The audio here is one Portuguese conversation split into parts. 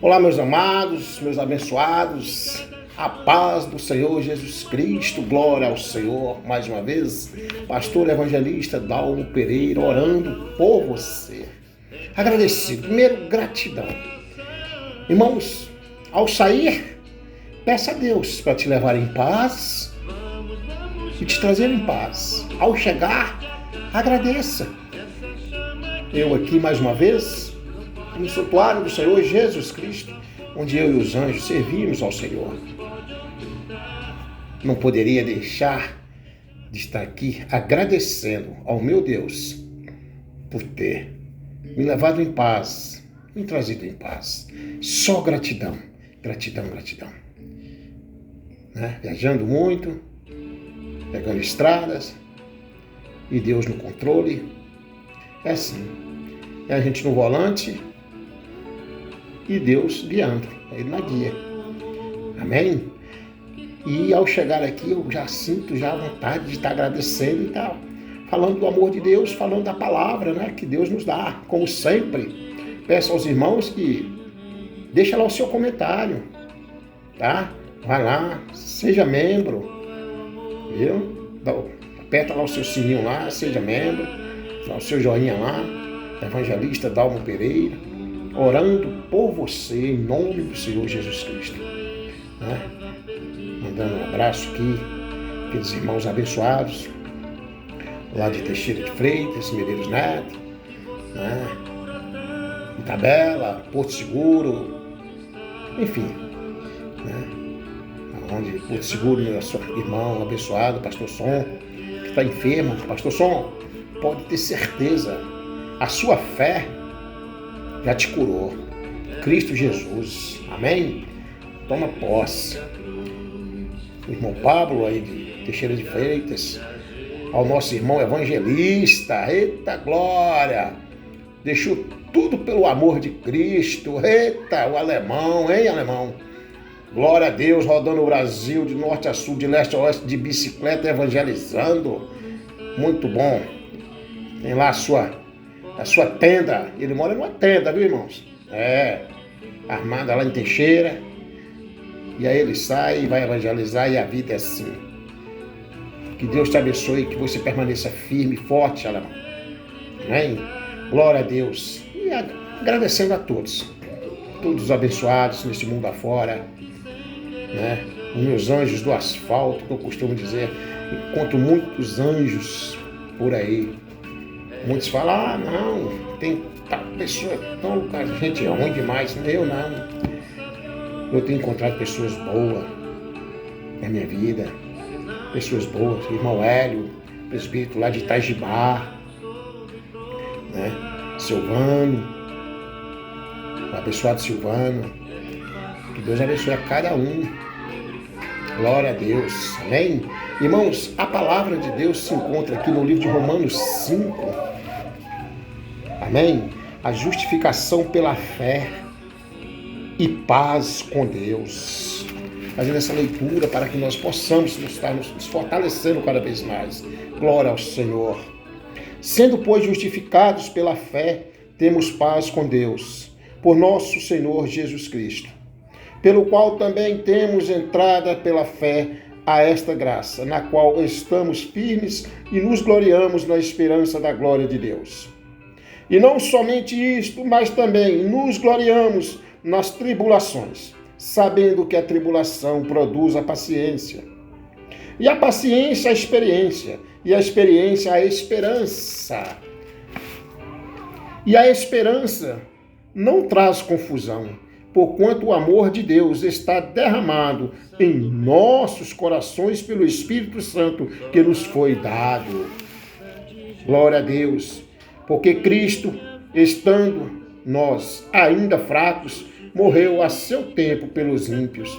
Olá, meus amados, meus abençoados, a paz do Senhor Jesus Cristo, glória ao Senhor. Mais uma vez, pastor evangelista Dalmo Pereira, orando por você. Agradecido, primeiro, gratidão. Irmãos, ao sair, peça a Deus para te levar em paz e te trazer em paz. Ao chegar, agradeça. Eu aqui, mais uma vez, no santuário do Senhor Jesus Cristo, onde eu e os anjos servimos ao Senhor. Não poderia deixar de estar aqui agradecendo ao meu Deus por ter me levado em paz, me trazido em paz. Só gratidão, gratidão, gratidão. Viajando muito, pegando estradas e Deus no controle. É assim, é a gente no volante e Deus guiando, Ele na guia. Amém? E ao chegar aqui eu já sinto a vontade de estar agradecendo e tal, falando do amor de Deus, falando da palavra, que Deus nos dá. Como sempre, peço aos irmãos que deixa lá o seu comentário, tá? Vai lá, seja membro, viu? Aperta lá o seu sininho lá, seja membro, dá o seu joinha lá, evangelista Dalmo Pereira, orando por você em nome do Senhor Jesus Cristo. Mandando um abraço aqui, aqueles irmãos abençoados, lá de Teixeira de Freitas, Medeiros Neto, Itabela, Porto Seguro, enfim, onde Porto Seguro, meu irmão abençoado, Pastor Som, que está enfermo. Pastor Som, pode ter certeza, a sua fé já te curou. Cristo Jesus, amém? Toma posse. O irmão Pablo aí de Teixeira de Freitas, ao nosso irmão evangelista, eita glória, deixou tudo pelo amor de Cristo, eita, o alemão, hein alemão? Glória a Deus, rodando o Brasil de norte a sul, de leste a oeste, de bicicleta, evangelizando. Muito bom. Tem lá a sua tenda. Ele mora numa tenda, viu, irmãos? Armada lá em Teixeira. E aí ele sai e vai evangelizar e a vida é assim. Que Deus te abençoe, que você permaneça firme e forte, alemão. Amém? Glória a Deus. E agradecendo a todos os abençoados nesse mundo afora. Os meus anjos do asfalto, que eu costumo dizer, encontro muitos anjos por aí. Muitos falam, não, tem tal pessoa, não, cara, gente é ruim demais. Eu não. Eu tenho encontrado pessoas boas na minha vida, pessoas boas, irmão Hélio, presbítero lá de Itajibá, Silvano, o abençoado Silvano, que Deus abençoe a cada um. Glória a Deus. Amém? Irmãos, a palavra de Deus se encontra aqui no livro de Romanos 5. Amém? A justificação pela fé e paz com Deus. Fazendo essa leitura para que nós possamos estar nos fortalecendo cada vez mais. Glória ao Senhor. Sendo, pois, justificados pela fé, temos paz com Deus, por nosso Senhor Jesus Cristo, pelo qual também temos entrada pela fé a esta graça, na qual estamos firmes e nos gloriamos na esperança da glória de Deus. E não somente isto, mas também nos gloriamos nas tribulações, sabendo que a tribulação produz a paciência, e a paciência a experiência, e a experiência a esperança. E a esperança não traz confusão, porquanto o amor de Deus está derramado em nossos corações pelo Espírito Santo que nos foi dado. Glória a Deus, porque Cristo, estando nós ainda fracos, morreu a seu tempo pelos ímpios,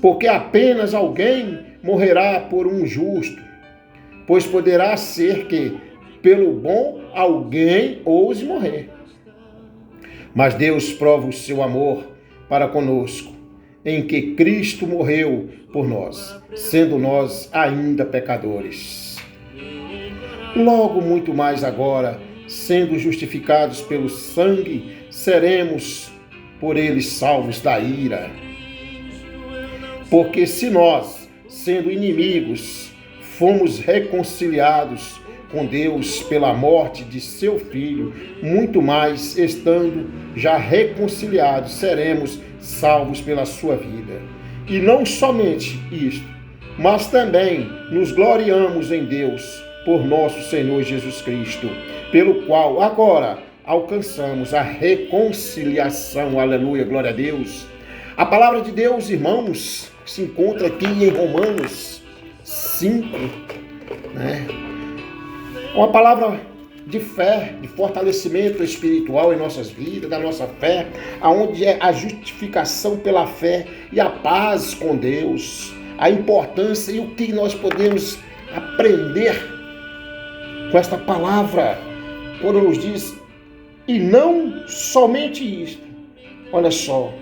porque apenas alguém morrerá por um justo, pois poderá ser que, pelo bom, alguém ouse morrer. Mas Deus prova o seu amor para conosco, em que Cristo morreu por nós, sendo nós ainda pecadores. Logo, muito mais agora, sendo justificados pelo sangue, seremos por eles salvos da ira. Porque se nós, sendo inimigos, fomos reconciliados com Deus pela morte de seu Filho, muito mais, estando já reconciliados, seremos salvos pela sua vida. E não somente isto, mas também nos gloriamos em Deus por nosso Senhor Jesus Cristo, pelo qual agora alcançamos a reconciliação. Aleluia, glória a Deus. A palavra de Deus, irmãos, se encontra aqui em Romanos 5, né? Uma palavra de fé, de fortalecimento espiritual em nossas vidas, da nossa fé, aonde é a justificação pela fé e a paz com Deus, a importância e o que nós podemos aprender com esta palavra, quando nos diz, e não somente isto, olha só,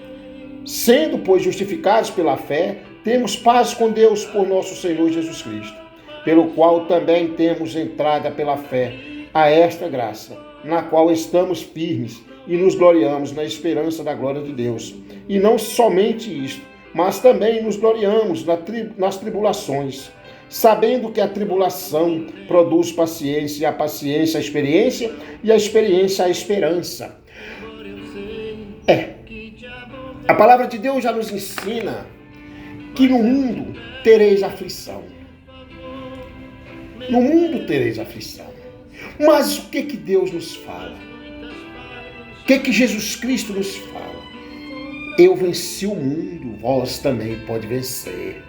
sendo, pois, justificados pela fé, temos paz com Deus por nosso Senhor Jesus Cristo, pelo qual também temos entrada pela fé a esta graça, na qual estamos firmes e nos gloriamos na esperança da glória de Deus. E não somente isto, mas também nos gloriamos nas tribulações, sabendo que a tribulação produz paciência, e a paciência a experiência, e a experiência a esperança. A palavra de Deus já nos ensina que no mundo tereis aflição. No mundo tereis aflição. Mas o que Deus nos fala? O que Jesus Cristo nos fala? Eu venci o mundo, vós também pode vencer.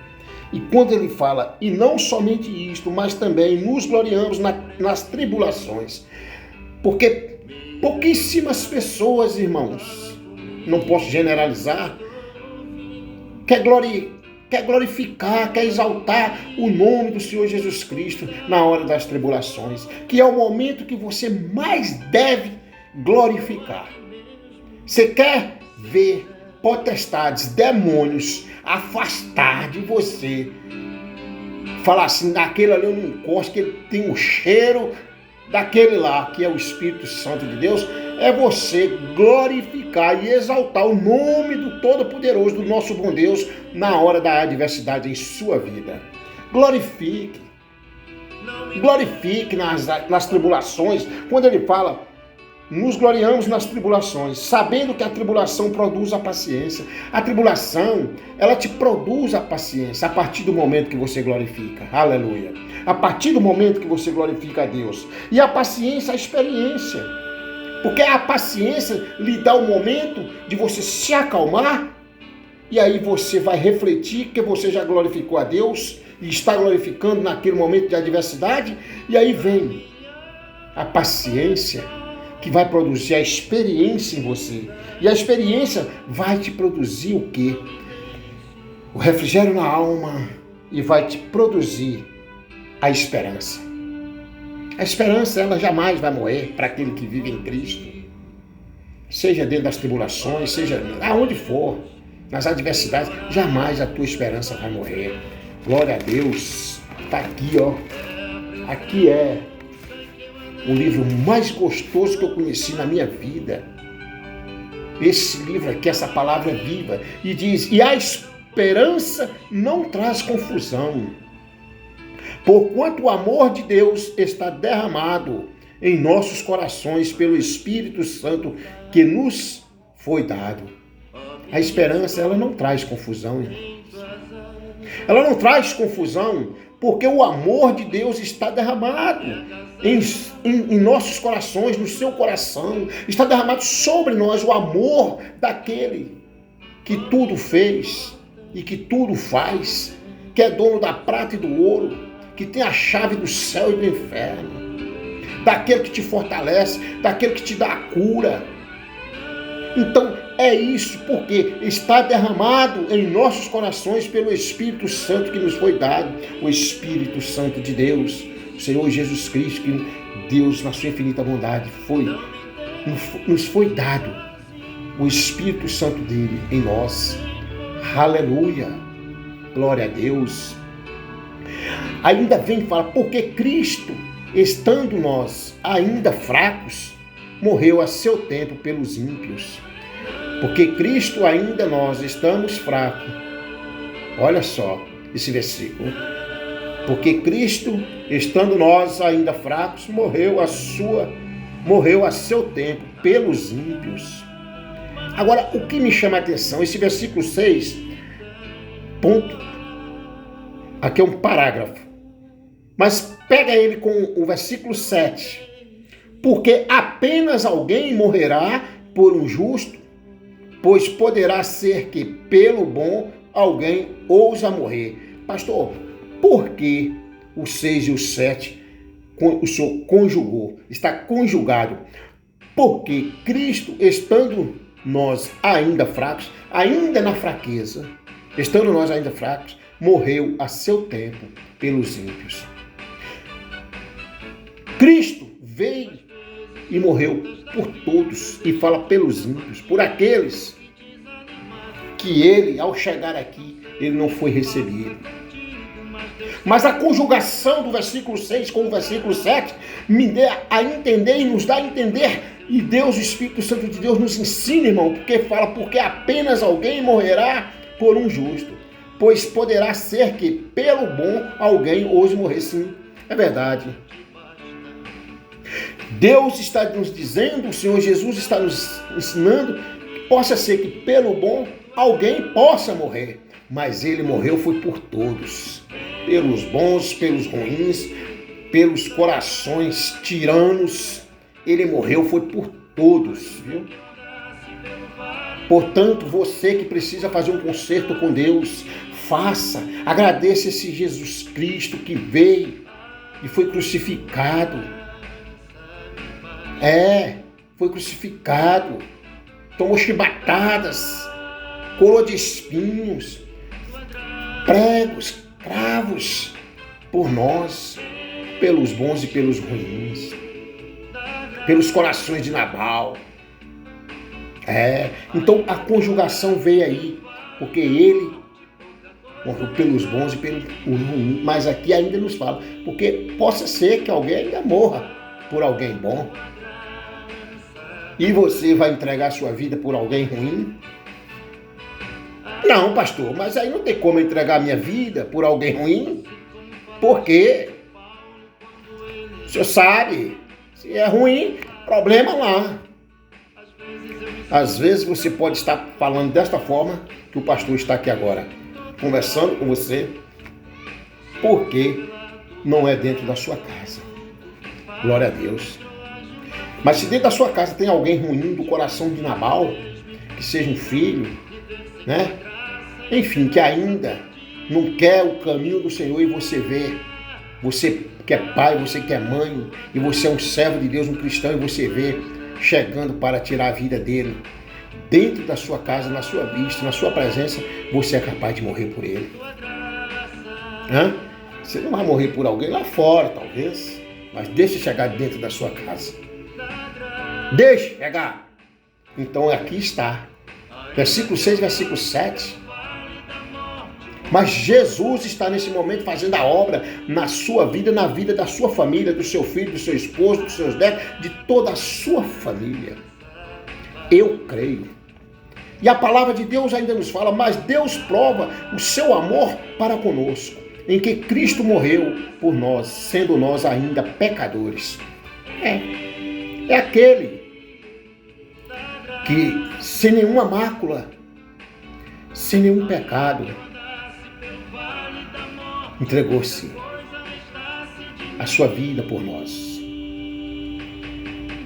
E quando ele fala, e não somente isto, mas também nos gloriamos nas tribulações. Porque pouquíssimas pessoas, irmãos, não posso generalizar, quer glorificar, quer exaltar o nome do Senhor Jesus Cristo na hora das tribulações, que é o momento que você mais deve glorificar. Você quer ver potestades, demônios afastar de você, falar assim, daquele ali eu não encosto, que ele tem um cheiro daquele lá, que é o Espírito Santo de Deus, é você glorificar e exaltar o nome do Todo-Poderoso, do nosso bom Deus, na hora da adversidade em sua vida. Glorifique nas tribulações, quando ele fala, nos gloriamos nas tribulações, sabendo que a tribulação produz a paciência. A tribulação, ela te produz a paciência a partir do momento que você glorifica. Aleluia. A partir do momento que você glorifica a Deus. E a paciência, a experiência. Porque a paciência lhe dá o momento de você se acalmar, e aí você vai refletir que você já glorificou a Deus e está glorificando naquele momento de adversidade, e aí vem a paciência que vai produzir a experiência em você. E a experiência vai te produzir o quê? O refrigério na alma, e vai te produzir a esperança. A esperança, ela jamais vai morrer para aquele que vive em Cristo. Seja dentro das tribulações, seja aonde for, nas adversidades, jamais a tua esperança vai morrer. Glória a Deus. Está aqui, ó. Aqui é o livro mais gostoso que eu conheci na minha vida. Esse livro aqui, essa palavra é viva. E diz, e a esperança não traz confusão, porquanto o amor de Deus está derramado em nossos corações pelo Espírito Santo que nos foi dado. A esperança, ela não traz confusão, irmãos. Ela não traz confusão, porque o amor de Deus está derramado em nossos corações, no seu coração. Está derramado sobre nós o amor daquele que tudo fez e que tudo faz, que é dono da prata e do ouro, que tem a chave do céu e do inferno, daquele que te fortalece, daquele que te dá a cura. Então é isso, porque está derramado em nossos corações pelo Espírito Santo que nos foi dado, o Espírito Santo de Deus, o Senhor Jesus Cristo, que Deus na sua infinita bondade nos foi dado, o Espírito Santo dele em nós. Aleluia, glória a Deus. Ainda vem e fala, porque Cristo, estando nós ainda fracos, morreu a seu tempo pelos ímpios. Porque Cristo ainda nós estamos fracos. Olha só esse versículo. Porque Cristo, estando nós ainda fracos, morreu a seu tempo pelos ímpios. Agora, o que me chama a atenção, esse versículo 6, ponto, aqui é um parágrafo, mas pega ele com o versículo 7, porque apenas alguém morrerá por um justo, pois poderá ser que pelo bom alguém ousa morrer. Pastor, por que o 6 e o 7 o senhor conjugou? Está conjugado. Porque Cristo, estando nós ainda fracos, ainda na fraqueza, estando nós ainda fracos, morreu a seu tempo pelos ímpios. Cristo veio e morreu por todos, e fala pelos ímpios, por aqueles que ele, ao chegar aqui, ele não foi recebido. Mas a conjugação do versículo 6 com o versículo 7 me dá a entender e nos dá a entender. E Deus, o Espírito Santo de Deus, nos ensina, irmão, porque fala, porque apenas alguém morrerá por um justo, pois poderá ser que pelo bom alguém ouse morrer. Sim, é verdade. Deus está nos dizendo, o Senhor Jesus está nos ensinando, que possa ser que pelo bom alguém possa morrer. Mas ele morreu foi por todos, pelos bons, pelos ruins, pelos corações tiranos. Ele morreu foi por todos, viu? Portanto, você que precisa fazer um concerto com Deus, faça, agradeça esse Jesus Cristo que veio e foi crucificado. Foi crucificado, tomou chibatadas, coroa de espinhos, pregos, cravos, por nós, pelos bons e pelos ruins, pelos corações de Nabal. Então a conjugação veio aí, porque ele morreu pelos bons e pelos ruins, mas aqui ainda nos fala, porque possa ser que alguém ainda morra por alguém bom. E você vai entregar sua vida por alguém ruim? Não, pastor, mas aí não tem como entregar minha vida por alguém ruim. Por quê? O senhor sabe, se é ruim, problema lá. Às vezes você pode estar falando desta forma que o pastor está aqui agora, conversando com você, porque não é dentro da sua casa. Glória a Deus. Mas se dentro da sua casa tem alguém ruim do coração de Nabal, que seja um filho, né? Enfim, que ainda não quer o caminho do Senhor e você vê, você que é pai, você que é mãe, e você é um servo de Deus, um cristão, e você vê chegando para tirar a vida dele, dentro da sua casa, na sua vista, na sua presença, você é capaz de morrer por ele. Você não vai morrer por alguém lá fora, talvez, mas deixe chegar dentro da sua casa. Deixe chegar. Então aqui está. Versículo 6, versículo 7. Mas Jesus está nesse momento fazendo a obra na sua vida, na vida da sua família, do seu filho, do seu esposo, dos seus netos, de toda a sua família. Eu creio. E a palavra de Deus ainda nos fala, mas Deus prova o seu amor para conosco, em que Cristo morreu por nós, sendo nós ainda pecadores. É aquele que sem nenhuma mácula, sem nenhum pecado, entregou-se a sua vida por nós.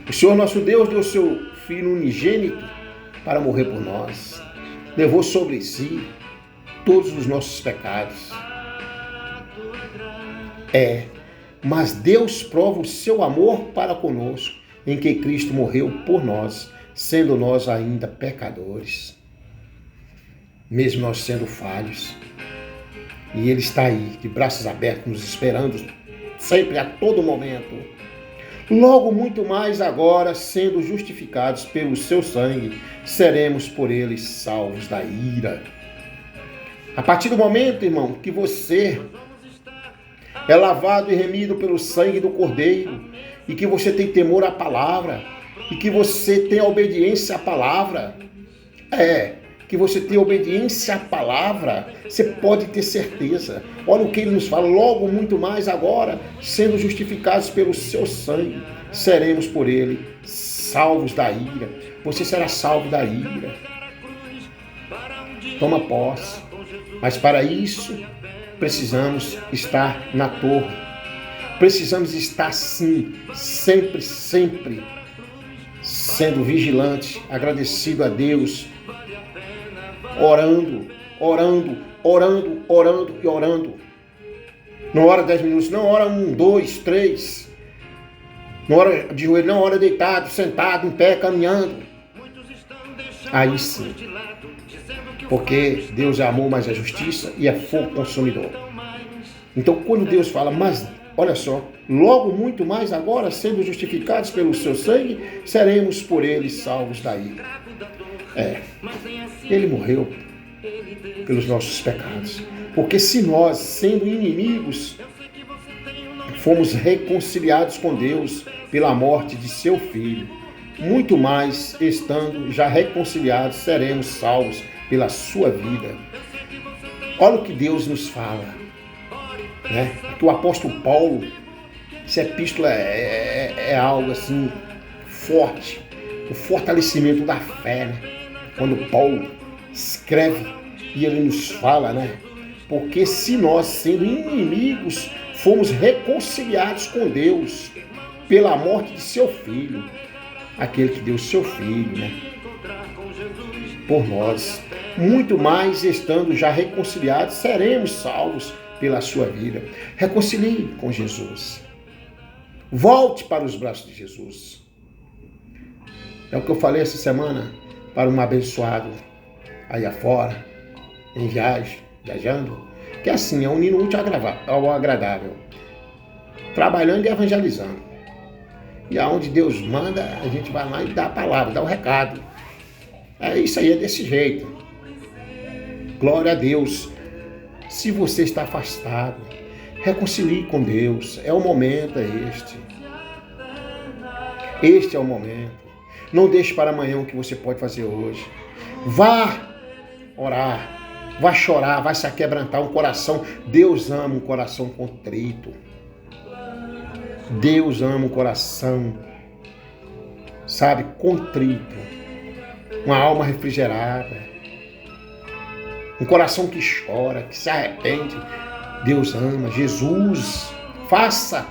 O Senhor nosso Deus deu seu Filho unigênito para morrer por nós. Levou sobre si todos os nossos pecados. Mas Deus prova o seu amor para conosco, em que Cristo morreu por nós, sendo nós ainda pecadores, mesmo nós sendo falhos. E Ele está aí, de braços abertos, nos esperando, sempre, a todo momento. Logo, muito mais agora, sendo justificados pelo seu sangue, seremos por Ele salvos da ira. A partir do momento, irmão, que você é lavado e remido pelo sangue do Cordeiro, e que você tem temor à palavra, e que você tem obediência à palavra, Que você tenha obediência à palavra, você pode ter certeza. Olha o que ele nos fala, logo muito mais agora, sendo justificados pelo seu sangue, seremos por ele salvos da ira. Você será salvo da ira. Toma posse. Mas para isso, precisamos estar na torre. Precisamos estar sim, sempre, sempre, sendo vigilante, agradecido a Deus, orando e orando. Não ora 10 minutos, não ora 1, 2, 3. Não ora de joelho, não ora deitado, sentado, em pé, caminhando. Aí sim. Porque Deus é amor, mas é justiça e é fogo consumidor. Então quando Deus fala, mas olha só, logo muito mais agora, sendo justificados pelo seu sangue, seremos por ele salvos da ira. Ele morreu pelos nossos pecados. Porque se nós, sendo inimigos, fomos reconciliados com Deus pela morte de seu Filho, muito mais, estando já reconciliados, seremos salvos pela sua vida. Olha o que Deus nos fala, né? Que o apóstolo Paulo, essa epístola é algo assim forte, o fortalecimento da fé, né? Quando Paulo escreve e ele nos fala, né? Porque se nós, sendo inimigos, fomos reconciliados com Deus pela morte de seu Filho, aquele que deu seu Filho, né? Por nós, muito mais estando já reconciliados, seremos salvos pela sua vida. Reconcilie com Jesus. Volte para os braços de Jesus. É o que eu falei essa semana para um abençoado aí afora, em viajando, que assim, é unir o útil ao agradável, trabalhando e evangelizando. E aonde Deus manda, a gente vai lá e dá a palavra, dá o recado. É isso aí, é desse jeito. Glória a Deus. Se você está afastado, reconcilie com Deus. É o momento, é este. Este é o momento. Não deixe para amanhã o que você pode fazer hoje. Vá orar, vá chorar, vá se aquebrantar um coração. Deus ama um coração contrito. Deus ama um coração, sabe, contrito. Uma alma refrigerada. Um coração que chora, que se arrepende. Deus ama. Jesus, faça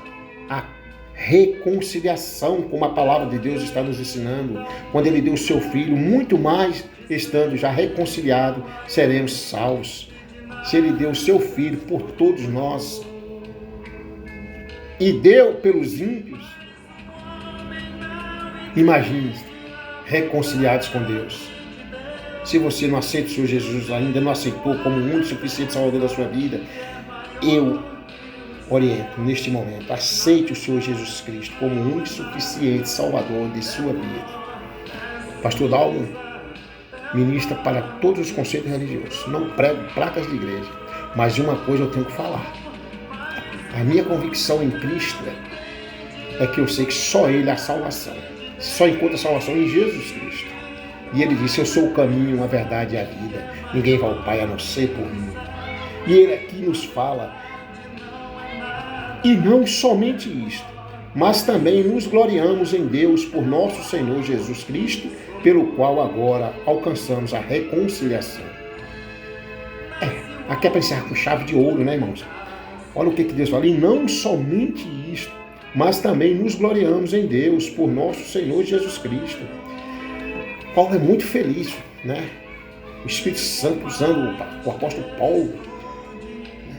a reconciliação, como a palavra de Deus está nos ensinando. Quando ele deu o seu Filho, muito mais estando já reconciliado, seremos salvos. Se ele deu o seu Filho por todos nós e deu pelos ímpios, imagine, reconciliados com Deus. Se você não aceita o Senhor Jesus, ainda não aceitou como o único suficiente Salvador da sua vida, eu oriento neste momento, aceite o Senhor Jesus Cristo como o único suficiente Salvador de sua vida. Pastor Dalmo ministra para todos os conceitos religiosos, não prego placas de igreja, mas de uma coisa eu tenho que falar. A minha convicção em Cristo é que eu sei que só Ele é a salvação. Só encontra salvação em Jesus Cristo. E Ele disse, eu sou o caminho, a verdade e a vida. Ninguém vai ao Pai a não ser por mim. E Ele aqui nos fala, e não somente isto, mas também nos gloriamos em Deus por nosso Senhor Jesus Cristo, pelo qual agora alcançamos a reconciliação. Aqui é para encerrar com chave de ouro, né, irmãos? Olha o que Deus fala, e não somente isto, mas também nos gloriamos em Deus por nosso Senhor Jesus Cristo. Paulo é muito feliz, né? O Espírito Santo usando o apóstolo Paulo,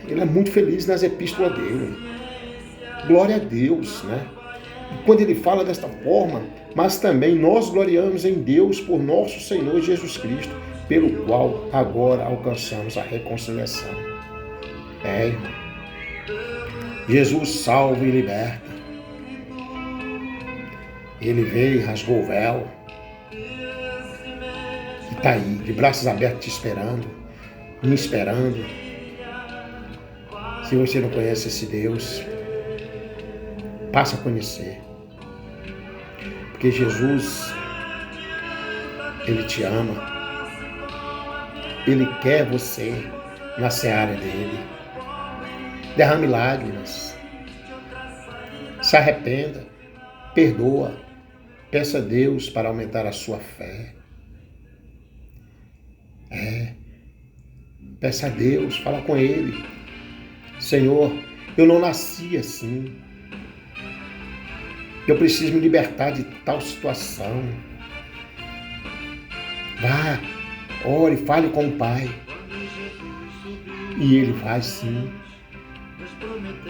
ele é muito feliz nas epístolas dele. Glória a Deus, né? E quando ele fala desta forma, mas também nós gloriamos em Deus por nosso Senhor Jesus Cristo, pelo qual agora alcançamos a reconciliação. Irmão. Jesus salva e liberta. Ele veio, rasgou o véu. E está aí, de braços abertos, te esperando, me esperando. Se você não conhece esse Deus, passa a conhecer. Porque Jesus, Ele te ama. Ele quer você na seara dele. Derrame lágrimas. Se arrependa. Perdoa. Peça a Deus para aumentar a sua fé. Peça a Deus, fala com Ele. Senhor, eu não nasci assim. Eu preciso me libertar de tal situação. Vá, ore, fale com o Pai. E Ele vai sim.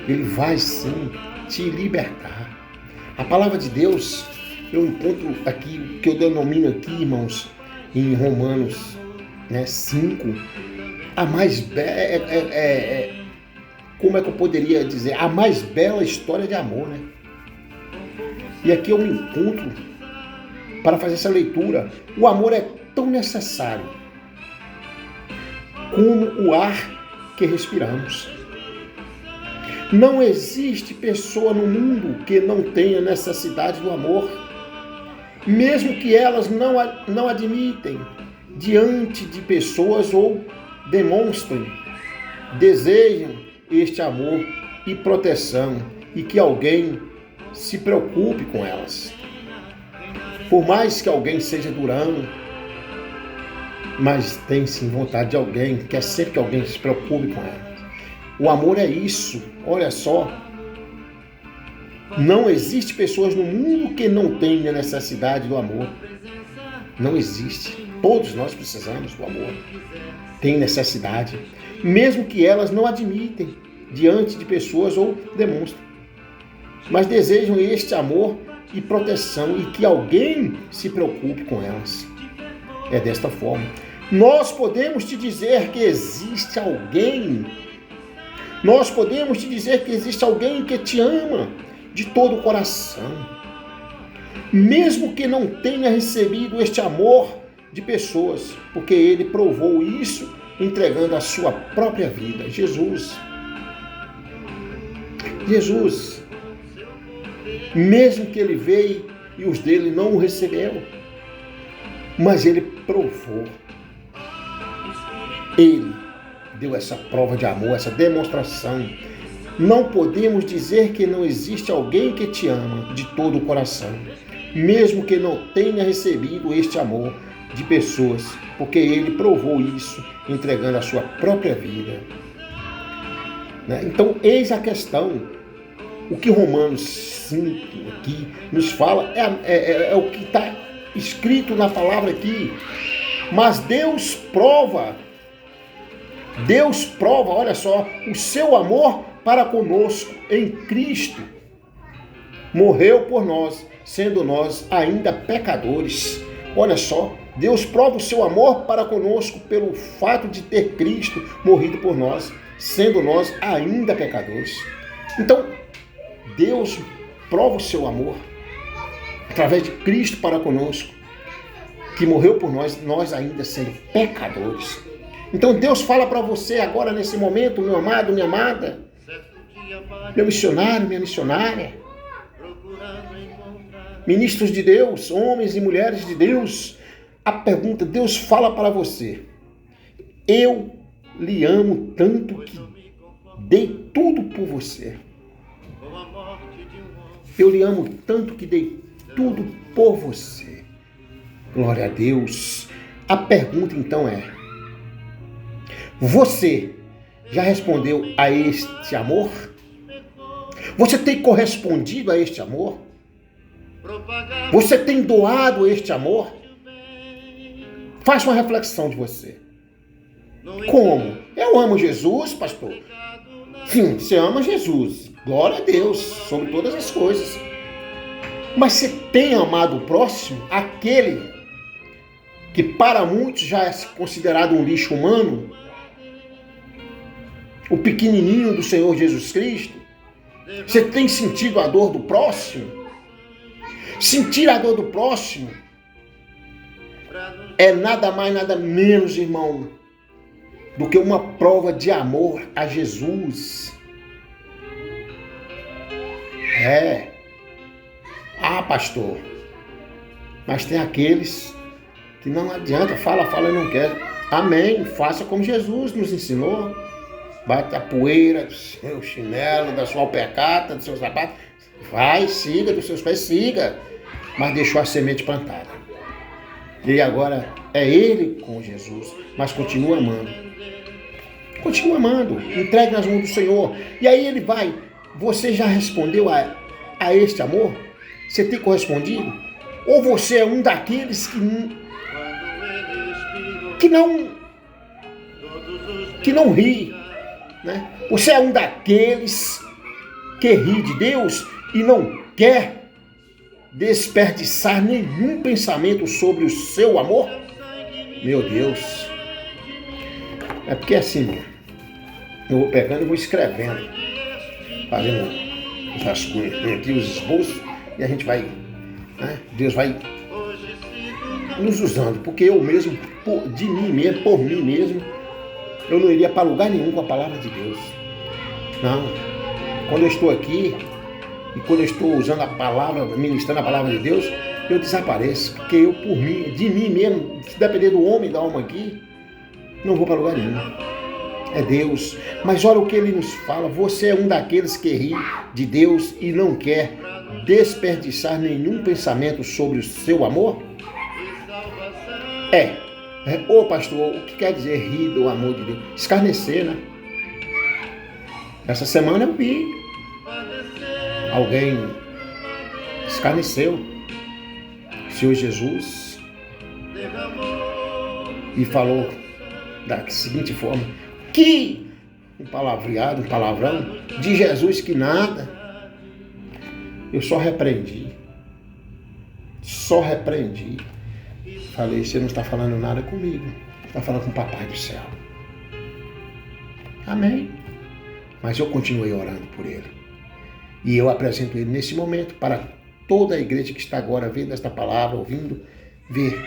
Ele vai sim te libertar. A palavra de Deus, eu encontro aqui, o que eu denomino aqui, irmãos, em Romanos 5, a mais como é que eu poderia dizer? A mais bela história de amor, né? E aqui eu me encontro para fazer essa leitura. O amor é tão necessário como o ar que respiramos. Não existe pessoa no mundo que não tenha necessidade do amor, mesmo que elas não admitem diante de pessoas ou demonstrem, desejam este amor e proteção e que alguém se preocupe com elas. Por mais que alguém seja durão, mas tem sim vontade de alguém, quer sempre que alguém se preocupe com ela. O amor é isso, olha só. Não existe pessoas no mundo que não tenham necessidade do amor. Não existe. Todos nós precisamos do amor. Tem necessidade. Mesmo que elas não admitem diante de pessoas ou demonstram. Mas desejam este amor e proteção e que alguém se preocupe com elas. É desta forma. Nós podemos te dizer que existe alguém. Nós podemos te dizer que existe alguém que te ama de todo o coração. Mesmo que não tenha recebido este amor de pessoas, porque ele provou isso entregando a sua própria vida. Jesus, mesmo que ele veio e os dele não o receberam, mas ele provou. Ele deu essa prova de amor, essa demonstração. Não podemos dizer que não existe alguém que te ama de todo o coração, mesmo que não tenha recebido este amor de pessoas, porque ele provou isso entregando a sua própria vida. Então, eis a questão. O que Romanos 5 aqui nos fala é o que está escrito na palavra aqui. Mas Deus prova, olha só, o seu amor para conosco em Cristo. Morreu por nós, sendo nós ainda pecadores. Olha só, Deus prova o seu amor para conosco pelo fato de ter Cristo morrido por nós, sendo nós ainda pecadores. Então, Deus prova o seu amor através de Cristo para conosco, que morreu por nós, nós ainda sendo pecadores. Então Deus fala para você agora nesse momento, meu amado, minha amada, meu missionário, minha missionária, ministros de Deus, homens e mulheres de Deus, a pergunta, Deus fala para você: eu lhe amo tanto que dei tudo por você. Eu lhe amo tanto que dei tudo por você. Glória a Deus. A pergunta então é: você já respondeu a este amor? Você tem correspondido a este amor? Você tem doado este amor? Faça uma reflexão de você. Como? Eu amo Jesus, pastor. Sim, você ama Jesus. Glória a Deus sobre todas as coisas. Mas você tem amado o próximo, aquele que para muitos já é considerado um lixo humano, o pequenininho do Senhor Jesus Cristo? Você tem sentido a dor do próximo? Sentir a dor do próximo é nada mais, nada menos, irmão, do que uma prova de amor a Jesus. Ah, pastor, mas tem aqueles que não adianta, fala e não quer. Amém. Faça como Jesus nos ensinou. Bate a poeira do seu chinelo, da sua alpercata, do seu sapato. Vai, siga, dos seus pés, siga. Mas deixou a semente plantada. E agora é ele com Jesus, mas continua amando. Continua amando. Entregue nas mãos do Senhor. E aí ele vai. Você já respondeu a este amor? Você tem correspondido? Ou você é um daqueles que não ri, né? Você é um daqueles que ri de Deus e não quer desperdiçar nenhum pensamento sobre o seu amor? Meu Deus. É porque assim, eu vou pegando e vou escrevendo, fazendo os rascunhos aqui, os esboços, e a gente vai, né? Deus vai nos usando, porque eu mesmo, por mim mesmo, eu não iria para lugar nenhum com a palavra de Deus. Não. Quando eu estou aqui, e quando eu estou usando a palavra, ministrando a palavra de Deus, eu desapareço, porque eu, por mim, de mim mesmo, se depender do homem, da alma aqui, não vou para lugar nenhum. É Deus. Mas olha o que ele nos fala. Você é um daqueles que ri de Deus e não quer desperdiçar nenhum pensamento sobre o seu amor? Ô pastor, o que quer dizer rir do amor de Deus? Escarnecer, né? Essa semana eu vi alguém escarneceu o Senhor Jesus e falou da seguinte forma: que um palavreado, um palavrão de Jesus que nada. Eu só repreendi. Falei, você não está falando nada comigo, está falando com o Papai do céu. Amém. Mas eu continuei orando por ele. E eu apresento ele nesse momento para toda a igreja que está agora vendo esta palavra, ouvindo, ver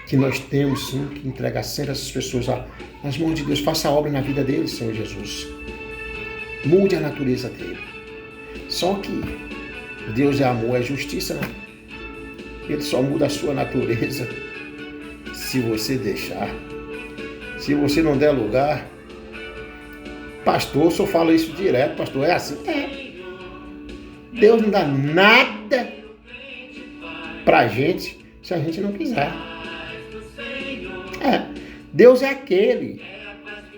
que nós temos sim que entregar sempre essas pessoas nas mãos de Deus. Faça a obra na vida deles, Senhor Jesus. Mude a natureza dele. Só que Deus é amor, é justiça, né? Ele só muda a sua natureza se você deixar. Se você não der lugar. Pastor, o senhor fala isso direto, pastor. É assim? É. Deus não dá nada pra gente se a gente não quiser. Deus é aquele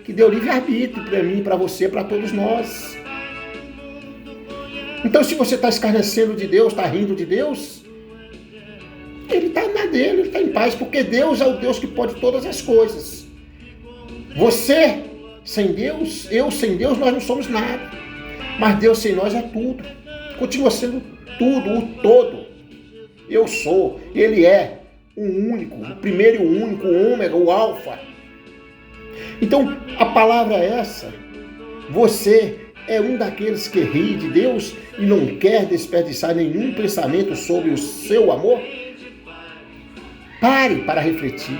que deu livre-arbítrio para mim, para você, para todos nós. Então, se você está escarnecendo de Deus, está rindo de Deus, ele está na dele, ele está em paz, porque Deus é o Deus que pode todas as coisas. Você sem Deus, eu sem Deus, nós não somos nada. Mas Deus sem nós é tudo. Continua sendo tudo, o todo. Eu sou, ele é o único, o primeiro e o único, o ômega, o alfa. Então, a palavra é essa. Você é um daqueles que ri de Deus e não quer desperdiçar nenhum pensamento sobre o seu amor? Pare para refletir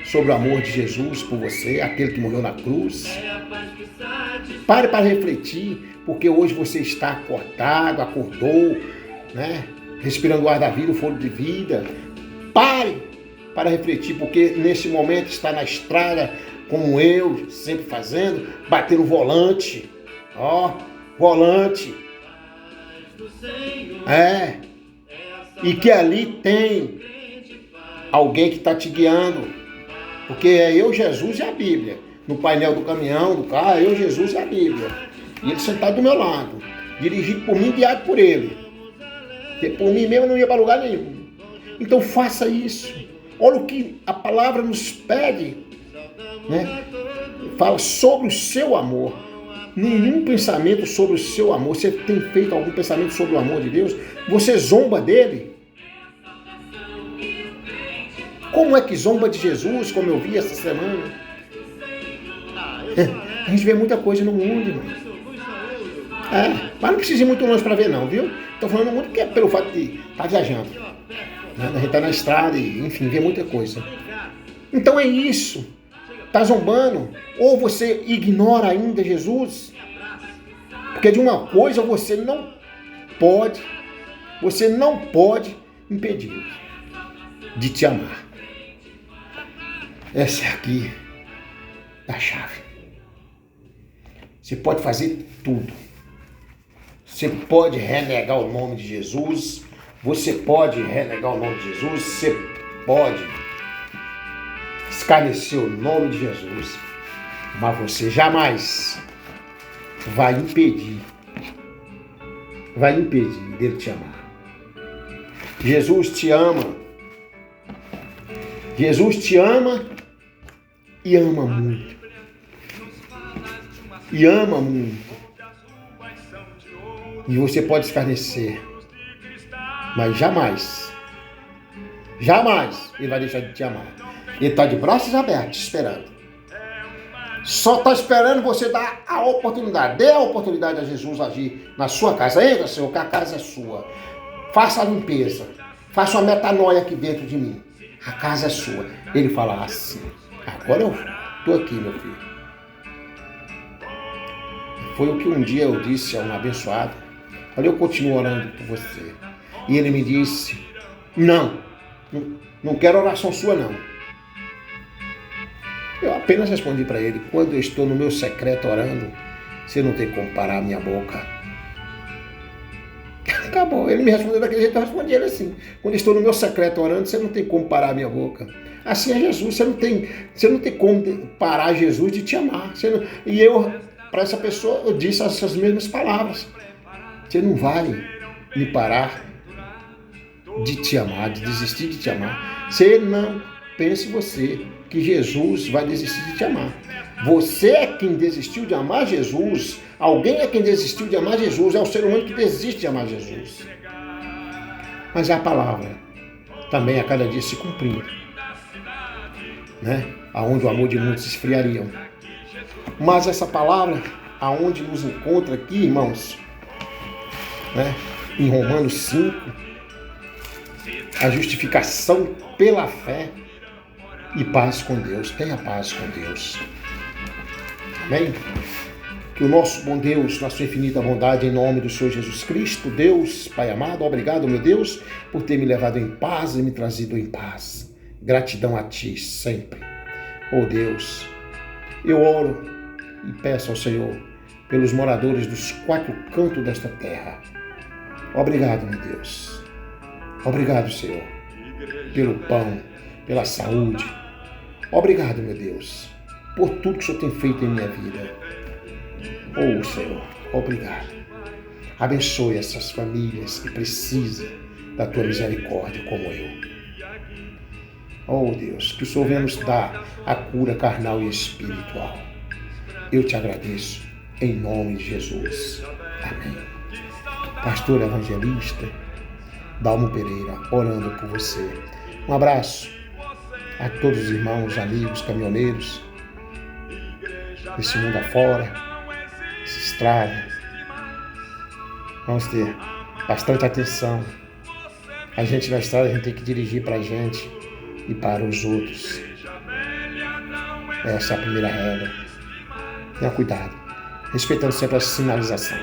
sobre o amor de Jesus por você, aquele que morreu na cruz. Pare para refletir, porque hoje você está acordado, acordou, né? Respirando o ar da vida, o fôlego de vida. Pare para refletir, porque nesse momento está na estrada, como eu, sempre fazendo, batendo volante. Volante. E que ali tem alguém que está te guiando. Porque é eu, Jesus e a Bíblia. No painel do caminhão, do carro, é eu, Jesus e a Bíblia. E ele sentado do meu lado. Dirigido por mim, guiado por ele. Porque por mim mesmo eu não ia para lugar nenhum. Então faça isso. Olha o que a palavra nos pede. Né? Fala sobre o seu amor. Nenhum pensamento sobre o seu amor. Você tem feito algum pensamento sobre o amor de Deus? Você zomba dele? Como é que zomba de Jesus, como eu vi essa semana? A gente vê muita coisa no mundo, irmão. Mas não precisa ir muito longe para ver não, viu? Estou falando muito que é pelo fato de estar viajando. Né? A gente está na estrada e, enfim, vê muita coisa. Então é isso. Está zombando? Ou você ignora ainda Jesus? Porque de uma coisa você não pode impedir de te amar. Essa é aqui a chave. Você pode fazer tudo. Você pode renegar o nome de Jesus. Você pode renegar o nome de Jesus. Você pode escarnecer o nome de Jesus. Mas você jamais vai impedir dele te amar. Jesus te ama. Jesus te ama e ama muito. E ama muito. E você pode escarnecer. Mas jamais ele vai deixar de te amar. Ele está de braços abertos, esperando. Só está esperando você dar a oportunidade. Dê a oportunidade a Jesus agir na sua casa. Entra, Senhor, que a casa é sua. Faça a limpeza. Faça uma metanoia aqui dentro de mim. A casa é sua. Ele fala assim: agora eu estou aqui, meu filho. Foi o que um dia eu disse a um abençoado. Falei, eu continuo orando por você. E ele me disse: não quero oração sua, não. Eu apenas respondi para ele: quando eu estou no meu secreto orando, você não tem como parar a minha boca. Acabou. Ele me respondeu daquele jeito, eu respondi ele assim: quando eu estou no meu secreto orando, você não tem como parar a minha boca. Assim é Jesus, você não tem como parar Jesus de te amar. E eu, para essa pessoa, eu disse essas mesmas palavras: você não vai me parar de te amar, de desistir de te amar. Você não pense você que Jesus vai desistir de te amar. Você é quem desistiu de amar Jesus. Alguém é quem desistiu de amar Jesus. É o ser humano que desiste de amar Jesus. Mas é a palavra também a cada dia se cumprindo, né? Aonde o amor de muitos se esfriariam. Mas essa palavra, aonde nos encontra aqui, irmãos, né? Em Romanos 5, a justificação pela fé e paz com Deus. Tenha paz com Deus. Amém? Que o nosso bom Deus, na sua infinita bondade, em nome do Senhor Jesus Cristo, Deus, Pai amado, obrigado, meu Deus, por ter me levado em paz e me trazido em paz. Gratidão a Ti sempre. Oh Deus, eu oro e peço ao Senhor pelos moradores dos 4 cantos desta terra. Obrigado, meu Deus. Obrigado, Senhor, pelo pão, pela saúde. Obrigado, meu Deus, por tudo que o Senhor tem feito em minha vida. Oh, Senhor, obrigado. Abençoe essas famílias que precisam da Tua misericórdia como eu. Oh, Deus, que o Senhor venha nos dar a cura carnal e espiritual. Eu te agradeço em nome de Jesus. Amém. Pastor evangelista Dalmo Pereira, orando por você. Um abraço a todos os irmãos, amigos, caminhoneiros desse mundo afora, essa estrada. Vamos ter bastante atenção. A gente na estrada, a gente tem que dirigir para a gente e para os outros. Essa é a primeira regra. Tenha cuidado, respeitando sempre a sinalização.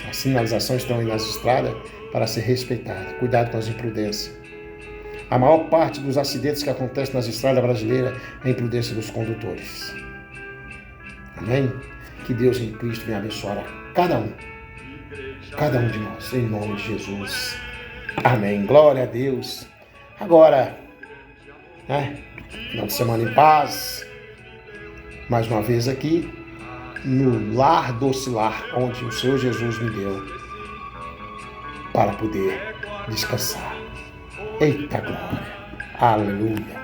As sinalizações estão aí nas estradas para ser respeitada. Cuidado com as imprudências. A maior parte dos acidentes que acontecem nas estradas brasileiras é a imprudência dos condutores. Amém? Que Deus em Cristo venha abençoar a cada um de nós, em nome de Jesus. Amém. Glória a Deus. Agora, final de semana em paz, mais uma vez aqui, no lar doce lar, onde o Senhor Jesus me deu, para poder descansar. Eita glória! Aleluia!